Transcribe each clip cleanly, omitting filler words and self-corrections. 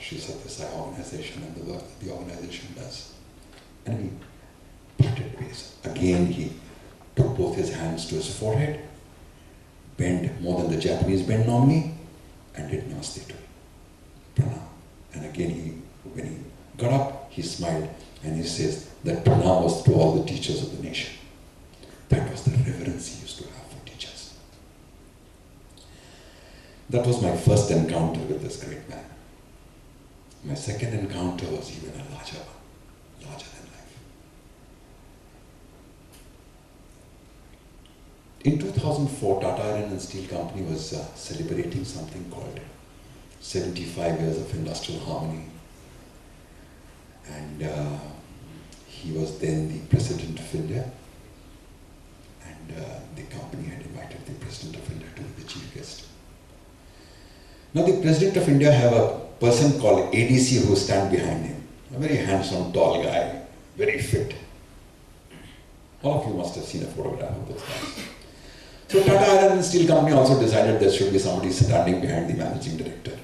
Shri Satya Sai organization and the work that the organization does. And he parted ways. Again, he took both his hands to his forehead, bent more than the Japanese bend normally, and did namaste to him. Pranam. And again, when he got up, he smiled and he says that pranam was to all the teachers of the nation. That was the reverence he used to have for teachers. That was my first encounter with this great man. My second encounter was even a larger one, larger than life. In 2004, Tata Iron and Steel Company was celebrating something called 75 years of industrial harmony. And he was then the President of India. And the company had invited the President of India to be the chief guest. Now the President of India have a person called ADC who stand behind him. A very handsome, tall guy, very fit. All of you must have seen a photograph of those guys. So Tata Iron and Steel Company also decided there should be somebody standing behind the managing director.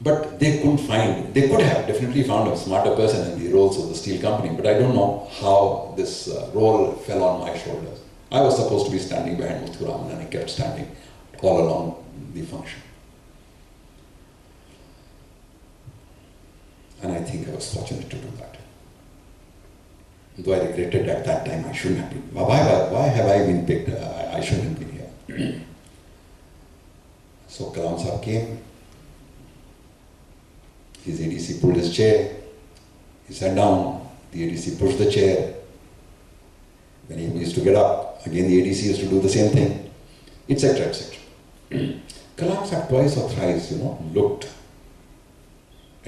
But they couldn't find, they could have definitely found a smarter person in the roles of the steel company, but I don't know how this role fell on my shoulders. I was supposed to be standing behind Muthuraman and I kept standing all along the function. And I think I was fortunate to do that. Though I regretted at that time I shouldn't have been. Why have I been picked? I shouldn't have been here. So Kalam Sahab came. His ADC pulled his chair. He sat down. The ADC pushed the chair. When he used to get up, again the ADC used to do the same thing, etc., etc. Kalam Sahab twice or thrice, looked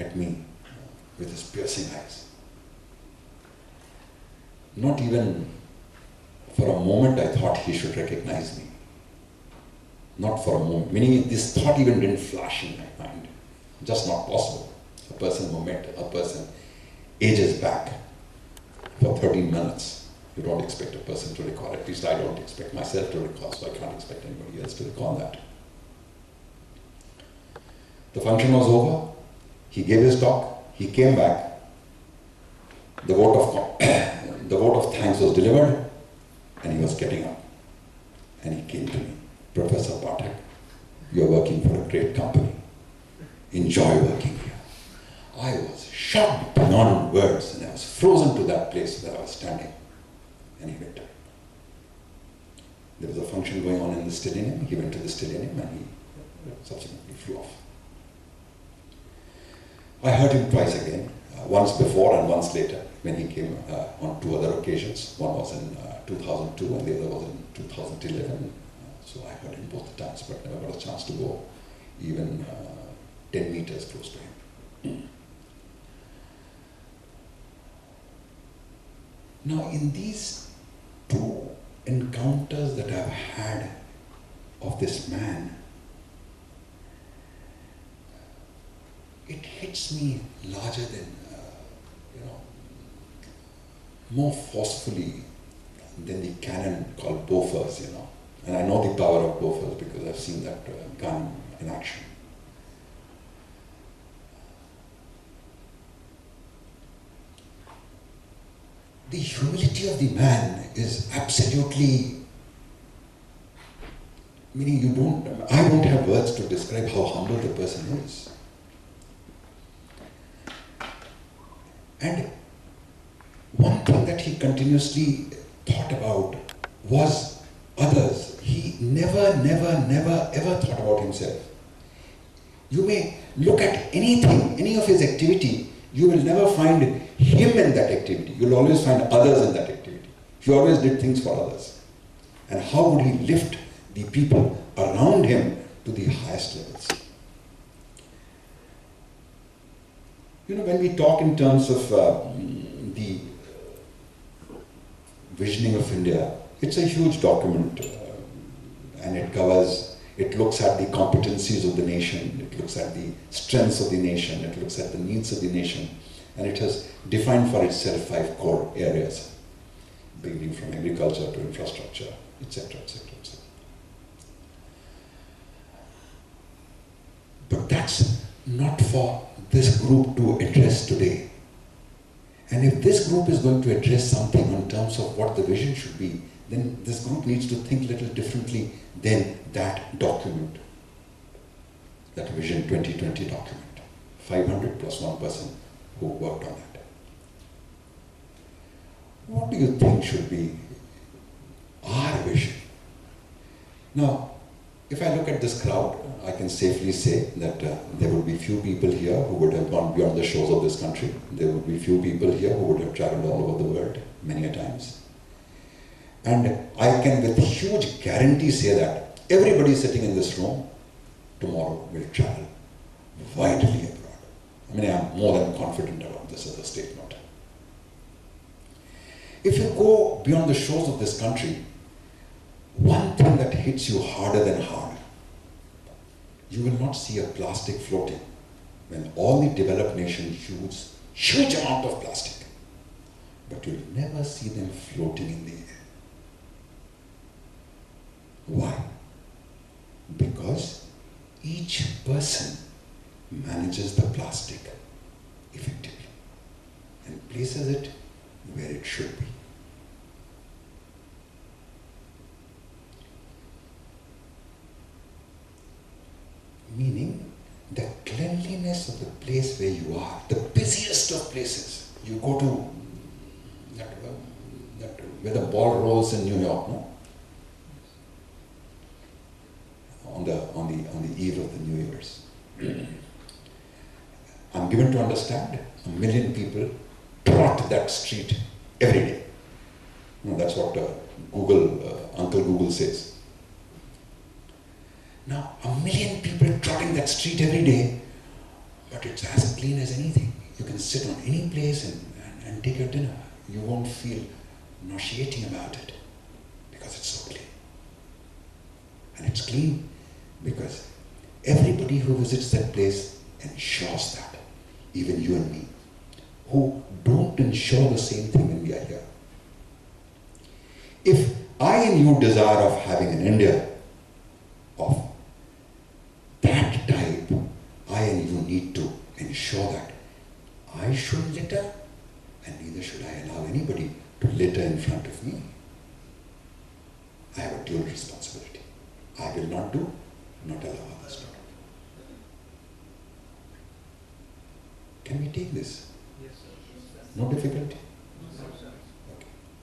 at me with his piercing eyes. Not even for a moment I thought he should recognize me. Not for a moment. Meaning this thought even didn't flash in my mind. Just not possible. A person who met a person ages back for 13 minutes. You don't expect a person to recall. At least I don't expect myself to recall, so I can't expect anybody else to recall that. The function was over. He gave his talk. He came back. The vote of thanks was delivered, and he was getting up. And he came to me, Professor Pathak, you are working for a great company. Enjoy working here. I was shocked beyond words, and I was frozen to that place where I was standing. And he went away. There was a function going on in the Stellium. He went to the Stellium and he subsequently flew off. I heard him twice again, once before and once later, when he came on two other occasions. One was in 2002 and the other was in 2011. So I heard him both times, but never got a chance to go even 10 meters close to him. Now, in these two encounters that I've had of this man, it hits me larger than, more forcefully than the cannon called Bofors, And I know the power of Bofors because I've seen that gun in action. The humility of the man is absolutely, meaning I don't have words to describe how humble the person is. And one thing that he continuously thought about was others. He never ever thought about himself. You may look at anything, any of his activity, you will never find him in that activity. You'll always find others in that activity. He always did things for others. And how would he lift the people around him to the highest levels? When we talk in terms of the visioning of India, it's a huge document and it looks at the competencies of the nation, it looks at the strengths of the nation, it looks at the needs of the nation, and it has defined for itself 5 core areas, beginning from agriculture to infrastructure, etc., etc., etc. But that's not for this group to address today. And if this group is going to address something in terms of what the vision should be, then this group needs to think a little differently than that document, that Vision 2020 document. 500 plus one person who worked on that. What do you think should be our vision? Now, if I look at this crowd, I can safely say that there would be few people here who would have gone beyond the shores of this country. There would be few people here who would have traveled all over the world many a times. And I can with huge guarantee say that everybody sitting in this room tomorrow will travel widely abroad. I mean, I'm more than confident about this as a statement. If you go beyond the shores of this country, one thing that hits you harder than hard, you will not see a plastic floating when all the developed nations use huge amount of plastic. But you'll never see them floating in the air. Why? Because each person manages the plastic effectively and places it where it should be. Meaning the cleanliness of the place where you are, the busiest of places. You go to where the ball rolls in New York, no? On the eve of the New Year's. I'm given to understand 1 million people trot that street every day. That's what Uncle Google says. Now, 1 million people trotting that street every day, but it's as clean as anything. You can sit on any place and take your dinner. You won't feel nauseating about it because it's so clean. And it's clean because everybody who visits that place ensures that, even you and me, who don't ensure the same thing when we are here. If I and you desire of having an India of that type, I and you need to ensure that I shouldn't litter, and neither should I allow anybody to litter in front of me. I have a dual responsibility. I will not do, not allow others to do. Can we take this? Yes, sir. No difficulty? No, sir.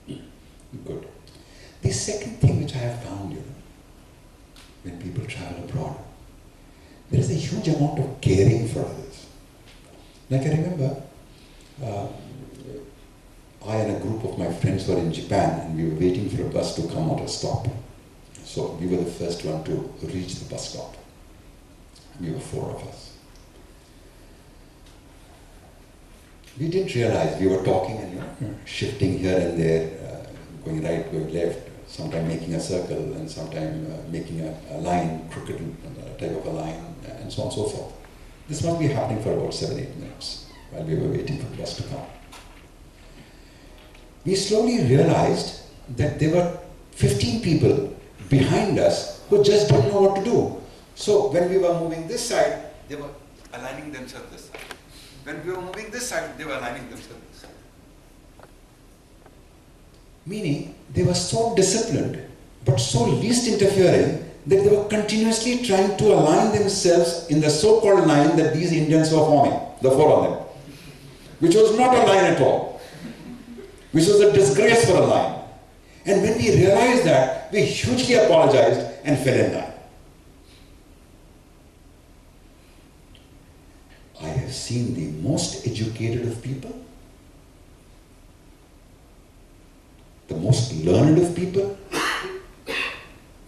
Okay. Good. The second thing which I have found, when people travel abroad, there is a huge amount of caring for others. Like I remember, I and a group of my friends were in Japan and we were waiting for a bus to come out of stop. So we were the first one to reach the bus stop. We were 4 of us. We didn't realize we were talking and shifting here and there, going right, going left, sometime making a circle and sometime making a line, crooked type of a line, and so on and so forth. This must be happening for about 7-8 minutes while we were waiting for the bus to come. We slowly realized that there were 15 people behind us who just didn't know what to do. So when we were moving this side, they were aligning themselves this side. When we were moving this side, they were aligning themselves this side. Meaning, they were so disciplined, but so least interfering, that they were continuously trying to align themselves in the so-called line that these Indians were forming, the 4 of them, which was not a line at all, which was a disgrace for a line. And when we realized that, we hugely apologized and fell in line. I have seen the most educated of people, the most learned of people,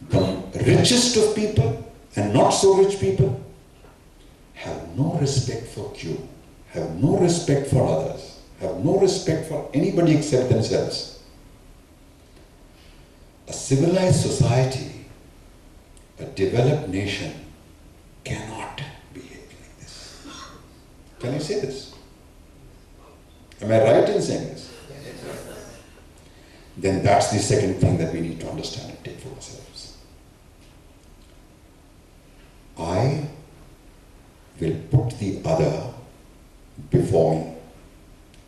the richest of people, and not so rich people, have no respect for you, have no respect for others, have no respect for anybody except themselves. A civilized society, a developed nation, cannot behave like this. Can I say this? Am I right in saying this? Then that's the second thing that we need to understand and take for ourselves. I will put the before me,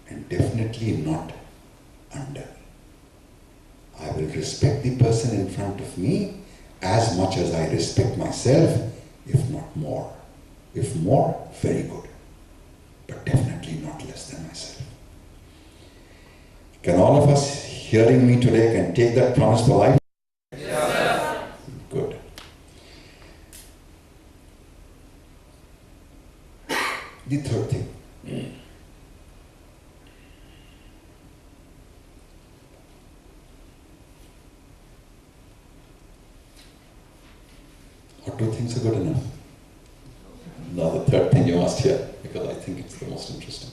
and definitely not under. I will respect the person in front of me as much as I respect myself, if not more. If more, very good, but definitely not less than myself. Can all of us hearing me today can take that promise for life? Yes. Good. The third thing. Or two things are good enough? Now the third thing you asked here, because I think it's the most interesting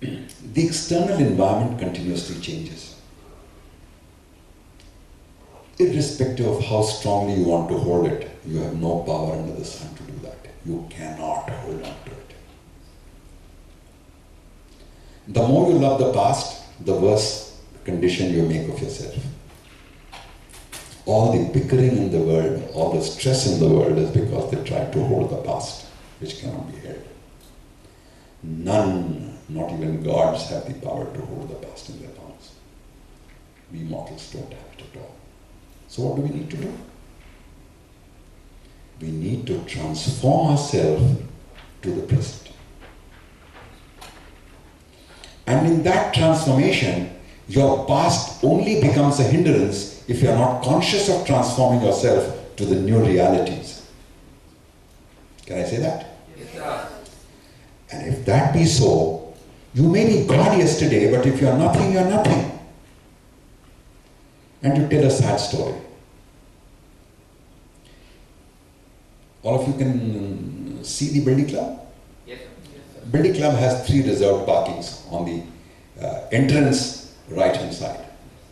thing. The external environment continuously changes. Irrespective of how strongly you want to hold it, you have no power under the sun to do that. You cannot hold on to it. The more you love the past, the worse condition you make of yourself. All the bickering in the world, all the stress in the world is because they try to hold the past, which cannot be held. None, not even gods, have the power to hold the past in their palms. We mortals don't have it at all. So what do we need to do? We need to transform ourselves to the present. And in that transformation, your past only becomes a hindrance if you are not conscious of transforming yourself to the new realities. Can I say that? Yes, sir. And if that be so, you may be God yesterday, but if you are nothing, you are nothing. And you tell a sad story. All of you can see the Building Club? Yes, sir. Building Club has 3 reserved parkings on the entrance right-hand side.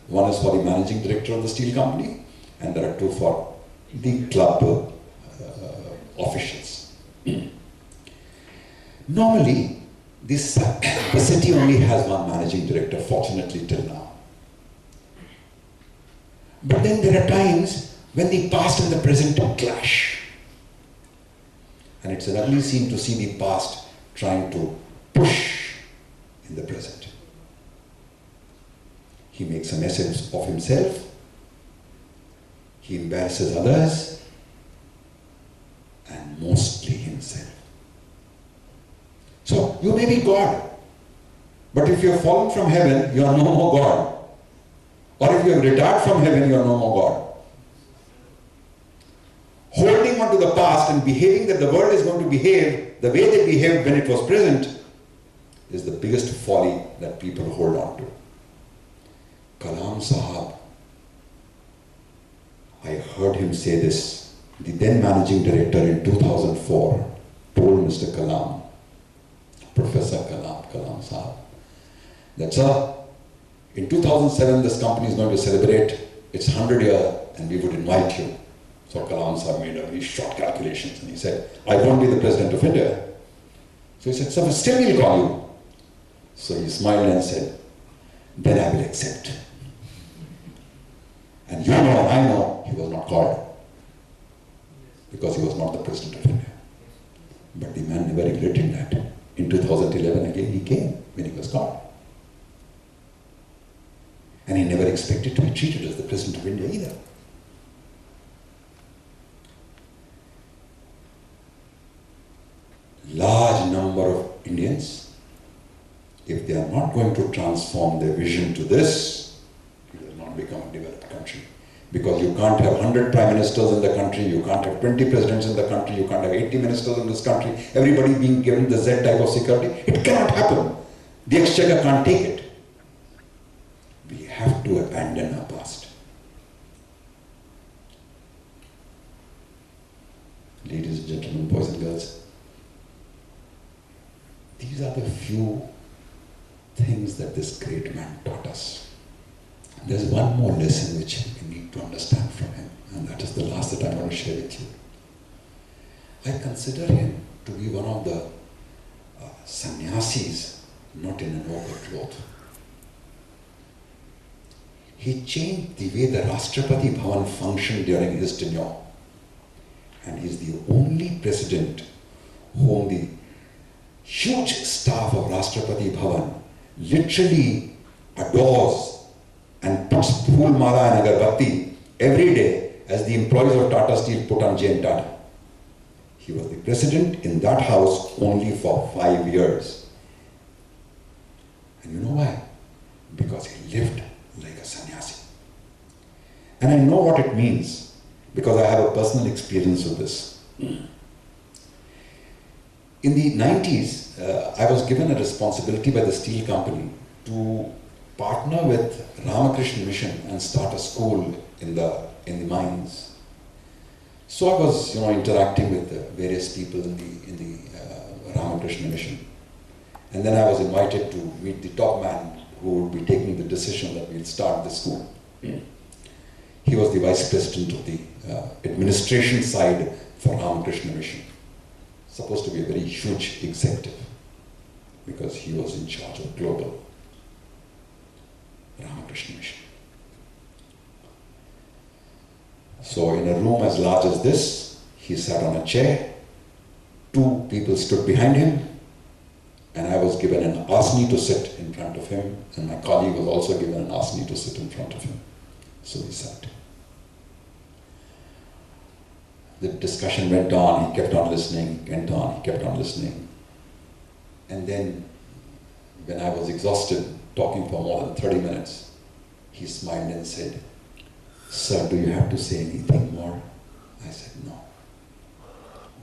One is for the managing director of the steel company, and there are 2 for the club officials. Normally, the city only has one managing director, fortunately till now. But then there are times when the past and the present clash. And it's an ugly scene to see the past trying to push in the present. He makes a mess of himself. He embarrasses others. And mostly himself. So, you may be God. But if you have fallen from heaven, you are no more God. Or if you have retired from heaven, you are no more God. Holding on to the past and behaving that the world is going to behave the way they behaved when it was present is the biggest folly that people hold on to. Kalam Sahab, I heard him say this. The then managing director in 2004 told Mr. Kalam, Professor Kalam, Kalam Sahab, that sir, in 2007 this company is going to celebrate its 100th year and we would invite you. So Kalam Sahab made a very short calculations and he said, I won't be the President of India. So he said, sir, still we'll call you. So he smiled and said, then I will accept. And you know and I know he was not called because he was not the President of India. But the man never regretted that. In 2011 again he came when he was called. And he never expected to be treated as the President of India either. Large number of Indians, if they are not going to transform their vision to this, it will not become a developed country. Because you can't have 100 prime ministers in the country, you can't have 20 presidents in the country, you can't have 80 ministers in this country, everybody being given the Z type of security. It cannot happen. The exchequer can't take it. We have to abandon our past. Ladies and gentlemen, boys and girls, these are the few things that this great man taught us. There's one more lesson which we need to understand from him, and that is the last that I want to share with you. I consider him to be one of the sannyasis, not in an overgrowth. He changed the way the Rashtrapati Bhavan functioned during his tenure. And he's the only president whom the huge staff of Rashtrapati Bhavan literally adores and puts Phool Mala and Agarbatti every day as the employees of Tata Steel put on Jane Tata. He was the president in that house only for 5 years. And you know why? Because he lived like a sannyasi. And I know what it means because I have a personal experience of this. In the 90s, I was given a responsibility by the steel company to partner with Ramakrishna Mission and start a school in the mines. So I was, interacting with various people in the Ramakrishna Mission, and then I was invited to meet the top man who would be taking the decision that we'll start the school. He was the vice president of the administration side for Ramakrishna Mission. Supposed to be a very huge executive because he was in charge of global Ramakrishna Mission. So in a room as large as this, he sat on a chair, 2 people stood behind him, and I was given an asni to sit in front of him, and my colleague was also given an asni to sit in front of him. So we sat. The discussion went on, he kept on listening, went on, he kept on listening. And then, when I was exhausted, talking for more than 30 minutes, he smiled and said, "Sir, do you have to say anything more?" I said, "No.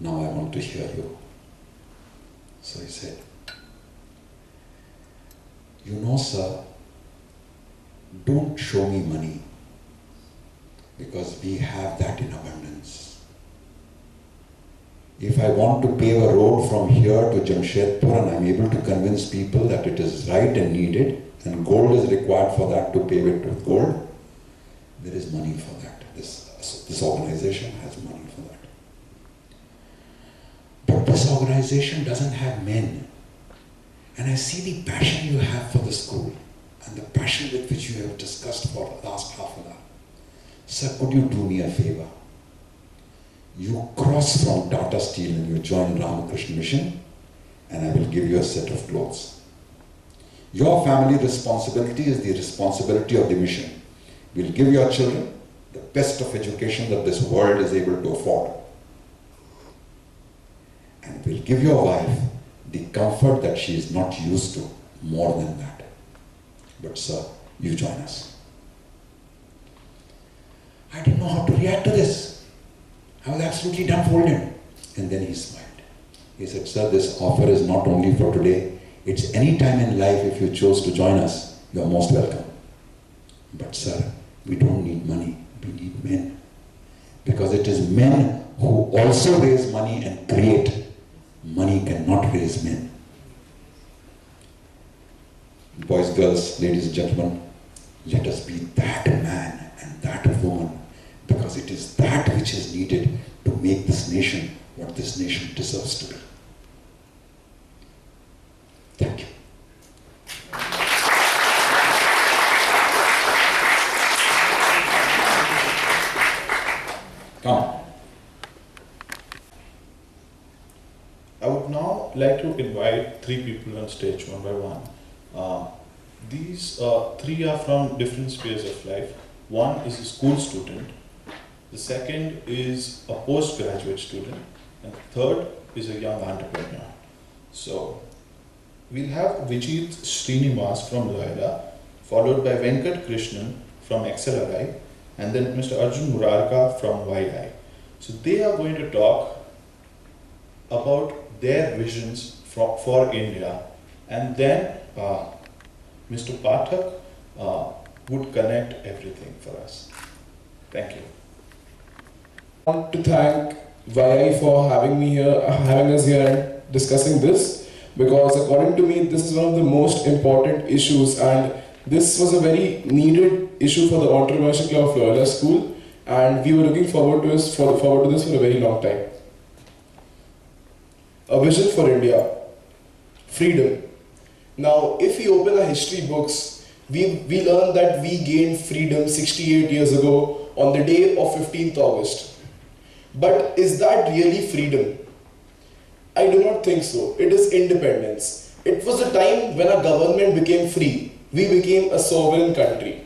Now I want to hear you." So he said, "You know, sir, don't show me money because we have that in abundance. If I want to pave a road from here to Jamshedpur and I'm able to convince people that it is right and needed and gold is required for that to pave it with gold, there is money for that. This organization has money for that. But this organization doesn't have men. And I see the passion you have for the school and the passion with which you have discussed for the last half an hour. Sir, could you do me a favor? You cross from Tata Steel and you join Ramakrishna Mission, and I will give you a set of clothes. Your family responsibility is the responsibility of the mission. We'll give your children the best of education that this world is able to afford. And we'll give your wife the comfort that she is not used to, more than that. But sir, you join us." I didn't know how to react to this. I was absolutely dumbfounded. And then he smiled. He said, "Sir, this offer is not only for today, it's any time in life if you chose to join us, you're most welcome. But sir, we don't need money, we need men. Because it is men who also raise money and create. Money cannot raise men." Boys, girls, ladies and gentlemen, let us be that man and that woman, because it is that which is needed to make this nation what this nation deserves to be. Thank you. Come. I would now like to invite 3 people on stage one by one. These 3 are from different spheres of life. One is a school student, the second is a postgraduate student, and the third is a young entrepreneur. So we'll have Vijit Srinivas from Loyola, followed by Venkat Krishnan from XLRI, and then Mr. Arjun Murarka from YI. So they are going to talk about their visions for India, and then Mr. Pathak would connect everything for us. Thank you. I want to thank YI for having us here and discussing this, because according to me, this is one of the most important issues, and this was a very needed issue for the Entrepreneurship Club of Loyola School, and we were looking forward to this for a very long time. A vision for India. Freedom. Now, if we open our history books, we learn that we gained freedom 68 years ago on the day of 15th August. But is that really freedom? I do not think so. It is independence. It was a time when our government became free. We became a sovereign country.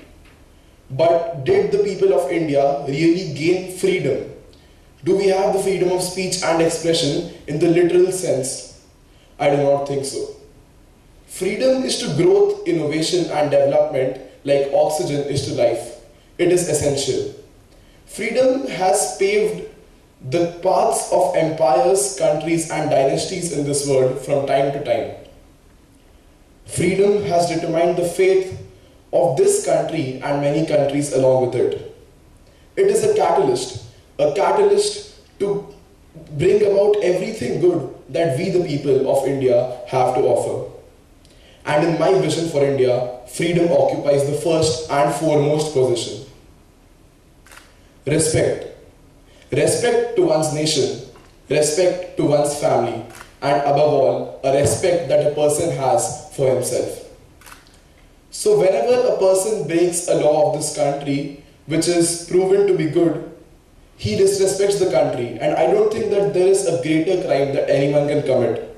But did the people of India really gain freedom? Do we have the freedom of speech and expression in the literal sense? I do not think so. Freedom is to growth, innovation and development like oxygen is to life. It is essential. Freedom has paved the paths of empires, countries and dynasties in this world from time to time. Freedom has determined the fate of this country and many countries along with it. It is a catalyst to bring about everything good that we the people of India have to offer. And in my vision for India, freedom occupies the first and foremost position. Respect. Respect to one's nation, respect to one's family, and above all, a respect that a person has for himself. So whenever a person breaks a law of this country, which is proven to be good, he disrespects the country, and I don't think that there is a greater crime that anyone can commit.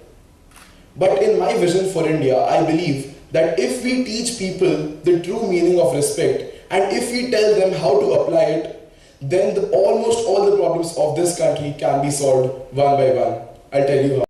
But in my vision for India, I believe that if we teach people the true meaning of respect, and if we tell them how to apply it, then almost all the problems of this country can be solved one by one. I'll tell you how.